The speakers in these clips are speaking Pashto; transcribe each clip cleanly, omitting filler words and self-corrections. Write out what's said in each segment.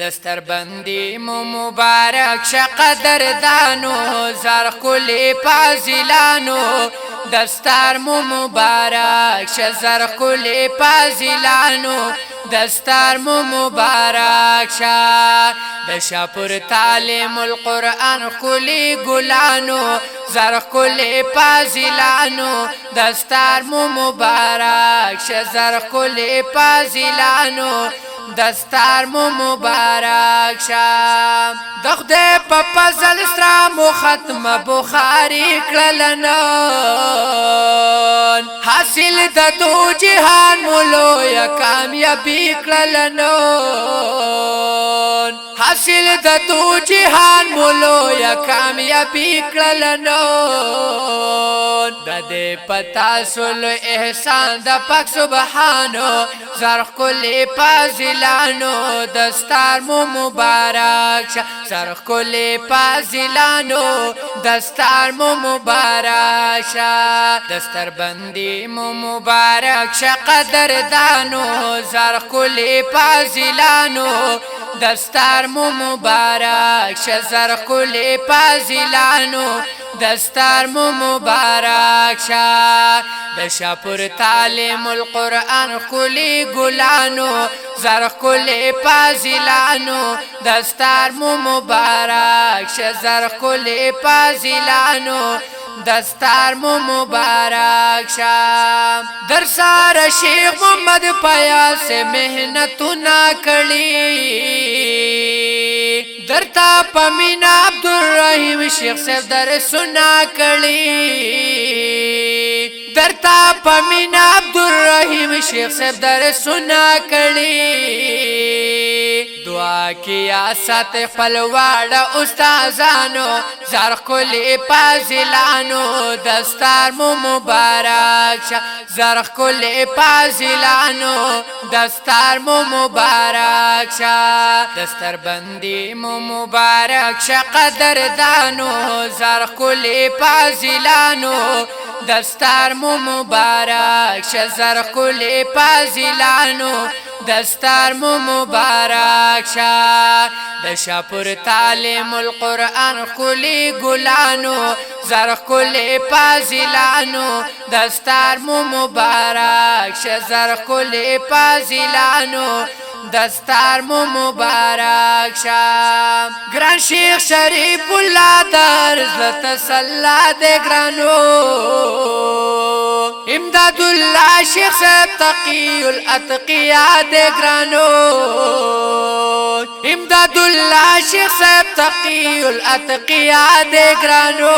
دستر بندی مو مبارک ش قدردانو زر کلی پازیلانو دستار مو مبارک ش زر کلی پازیلانو دستار مو مبارک ش دشا پر تعلیم القرآن کلی گلانو زر کلی پازیلانو دستار مو مبارک ش زر کلی پازیلانو دستار مو مبارک شام د خدای په فضل سره مو ختم بخاری کړلنون حاصل د دو جهان مولو یا کامیابی کړلنون حاصل د دو جهان مولو یا کامیابی کړلنون د دې پتا سول احسان د پاک سبحانو زرخ کلی پازیلانو دستار مو مبارک شه زرخ کلی پازیلانو دستار مو مبارک شه دستر بندی مو مبارک شه قدردانو زرخ کلی پازیلانو دستار مو مبارک شه زرخ کلی پازیلانو دستار مو مبارک شه دشا پر تعلیم القرآن کلی گلانو زرخ کلی پازیلانو دستار مو مبارک شه زرخ کلی پازیلانو دستار مو مبارک شه در سار شیخ محمد پیاس محنتو نا کړی درتا پمینا عبدالرحیم شیخ صاحب در سنا کړی درتا پمینا عبدالرحیم شیخ صاحب در سنا کړی دعا کیا سات خپلواړه استادانو زرخ کلی پازیلانو دستار مو مبارک شه زرخ کلی پازیلانو دستار مو مبارک شه دستر بندی مو مبارک شه قدردانو زرخ کلی پازیلانو دستار مو مبارک شه زرخ کلی پازیلانو دستار مو مبارک شه دشا پر تعلیم القرآن کلی گلانو زرخ کلی پازیلانو دستار مو مبارک شه زرخ کلی پازیلانو دستار مو مبارک شام گران شیخ شریف اللہ در تسلا دے گرانو امداد اللہ شیخ صاحب تقی الاتقیاء دے گرانو امداد اللہ شیخ صاحب تقی الاتقیاء دے گرانو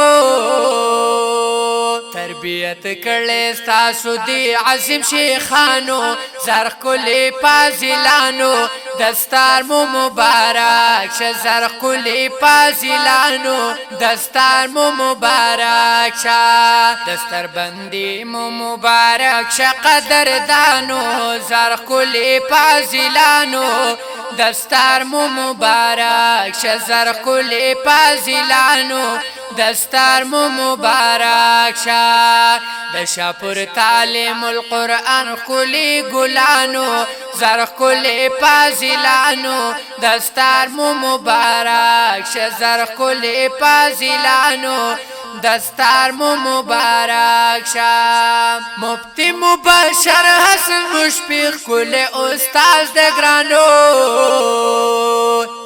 تربیت کړي ستاسو دی عظیم شیخانو زرخ کلی پازیلانو دستار مو مبارک شه زرخ کلی پازیلانو دستار مو مبارک شه دستر بندی مو مبارک شه قدردانو زرخ کلی پازیلانو دستار مو مبارک شه زرخ کلی پازیلانو دستار مو مبارک شه دشا پر تعلیم القرآن کلی گلانو زرخ کلی پازیلانو دستار مو مبارک شه زرخ کلی پازیلانو دستار مو مبارک شه مفتی مبشر حسن مشفق کل استاذ د گرانو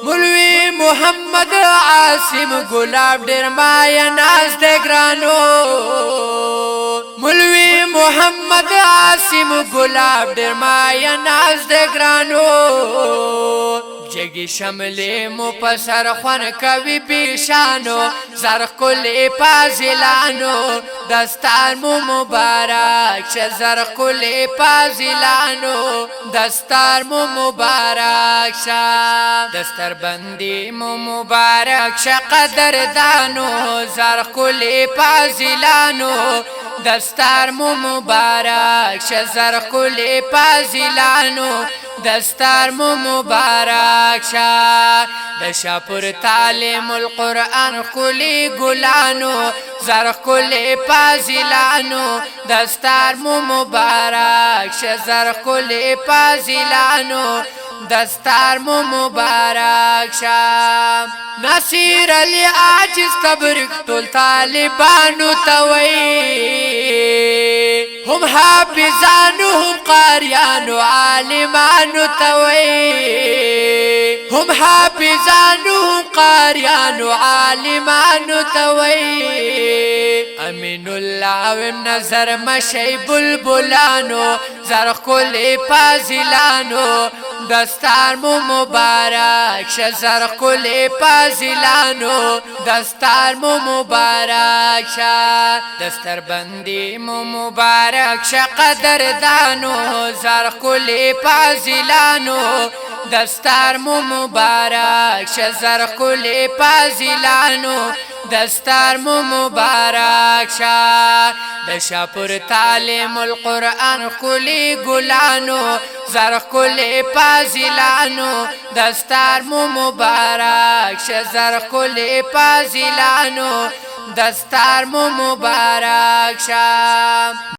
مولوی محمد عاصم گلاب ډیر مایا ناز د گرانو مولوی محمد عاصم گلاب ډیر مایا ناز د گرانو جگی شملی مو پسر خوان کوي بیشانو زرخ کلی پازیلانو دستار مو مبارک شه زرخ کلی پازیلانو دستار مو مبارک شه دستر بندی مو مبارک شه قدردانو زرخ کلی پازیلانو دستار مو مبارک شه زرخ کلی پازیلانو دستار مو مبارک شه دشا پر تعلیم القرآن کلی گلانو زرخ کلی پازیلانو دستار مو مبارک شه زرخ کلی پازیلانو دستار مو مبارک شام نصیر علی عاجز تبرک ټول طالبانو توي هم حافظانو هم قاریانو عالمانو توي هم حافظانو هم قاریانو عالمانو توي امین الله و نظر مشی بلبلانو زرخ کل پازلانو دستار مو مبارک شه زرخ کل پازلانو دستار مو مبارک شه دستر بندی مو مبارک شه قدردانو زرخ کل پازلانو دستار مو مبارک شه زرخ کل پازلانو دستار مو مبارک شه د شاپور تعلیم القرآن کلی ګلانو زرخ کلی پازلانو دستار مو مبارک شه زرخ کلی پازلانو دستار مو مبارک شه